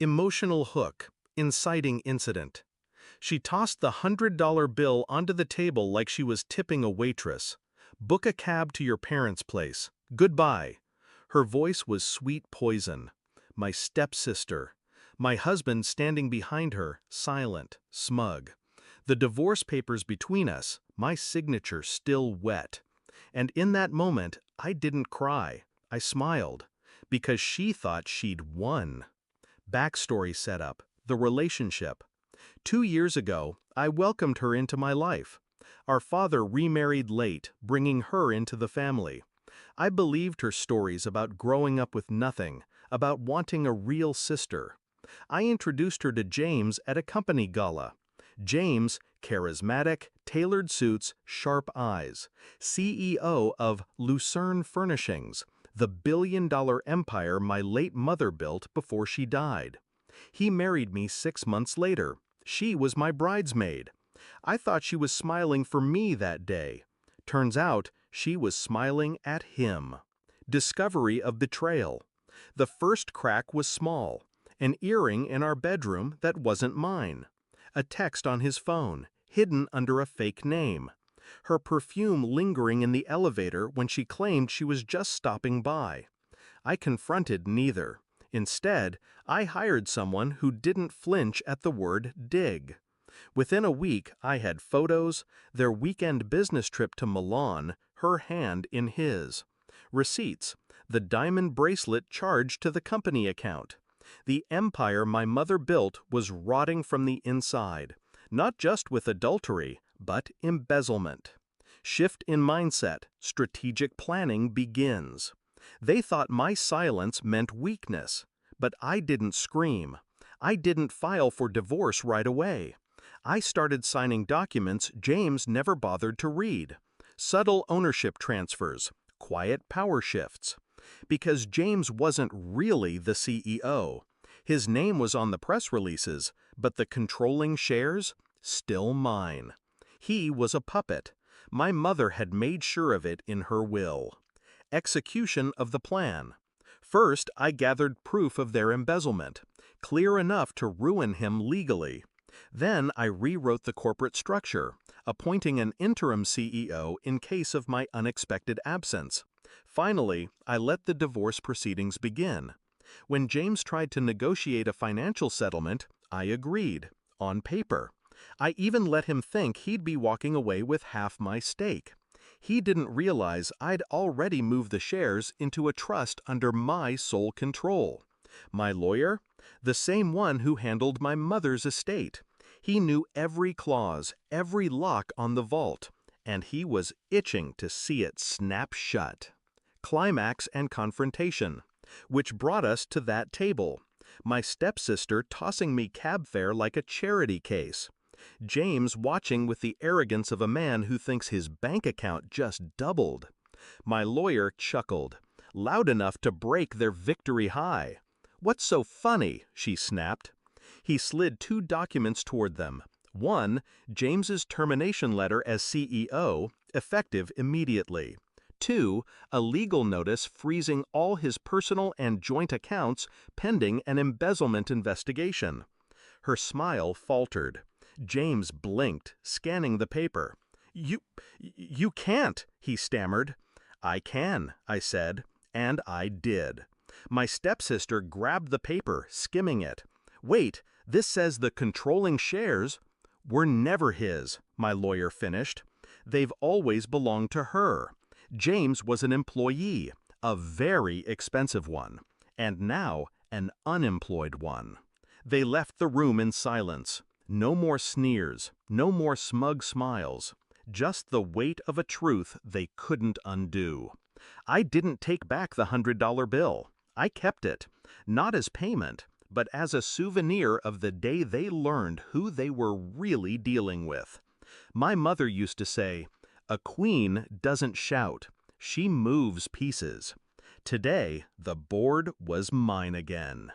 Emotional hook, inciting incident. She tossed the $100 bill onto the table like she was tipping a waitress. Book a cab to your parents' place. Goodbye. Her voice was sweet poison. My stepsister. My husband standing behind her, silent, smug. The divorce papers between us, my signature still wet. And in that moment, I didn't cry. I smiled. Because she thought she'd won. Backstory setup, the relationship. 2 years ago, I welcomed her into my life. Our father remarried late, bringing her into the family. I believed her stories about growing up with nothing, about wanting a real sister. I introduced her to James at a company gala. James, charismatic, tailored suits, sharp eyes, CEO of Lucerne Furnishings, the billion-dollar empire my late mother built before she died. He married me 6 months later. She was my bridesmaid. I thought she was smiling for me that day. Turns out, she was smiling at him. Discovery of betrayal. The first crack was small. An earring in our bedroom that wasn't mine. A text on his phone, hidden under a fake name. Her perfume lingering in the elevator when she claimed she was just stopping by. I confronted neither. Instead, I hired someone who didn't flinch at the word dig. Within a week, I had photos, their weekend business trip to Milan, her hand in his. Receipts, the diamond bracelet charged to the company account. The empire my mother built was rotting from the inside, not just with adultery, but embezzlement. Shift in mindset, strategic planning begins. They thought my silence meant weakness, but I didn't scream. I didn't file for divorce right away. I started signing documents James never bothered to read. Subtle ownership transfers, quiet power shifts. Because James wasn't really the CEO. His name was on the press releases, but the controlling shares? Still mine. He was a puppet. My mother had made sure of it in her will. Execution of the plan. First, I gathered proof of their embezzlement, clear enough to ruin him legally. Then I rewrote the corporate structure, appointing an interim CEO in case of my unexpected absence. Finally, I let the divorce proceedings begin. When James tried to negotiate a financial settlement, I agreed, on paper. I even let him think he'd be walking away with half my stake. He didn't realize I'd already moved the shares into a trust under my sole control. My lawyer? The same one who handled my mother's estate. He knew every clause, every lock on the vault, and he was itching to see it snap shut. Climax and confrontation, which brought us to that table. My stepsister tossing me cab fare like a charity case. James watching with the arrogance of a man who thinks his bank account just doubled. My lawyer chuckled, loud enough to break their victory high. "What's so funny?" she snapped. He slid 2 documents toward them. One, James's termination letter as CEO, effective immediately. 2, a legal notice freezing all his personal and joint accounts pending an embezzlement investigation. Her smile faltered. James blinked, scanning the paper. You can't," he stammered. "I can," I said, and I did. My stepsister grabbed the paper, skimming it. "Wait, this says the controlling shares were never his," my lawyer finished. "They've always belonged to her. James was an employee, a very expensive one, and now an unemployed one." They left the room in silence. No more sneers, no more smug smiles, just the weight of a truth they couldn't undo. I didn't take back the $100 bill. I kept it, not as payment, but as a souvenir of the day they learned who they were really dealing with. My mother used to say, "A queen doesn't shout, she moves pieces." Today, the board was mine again.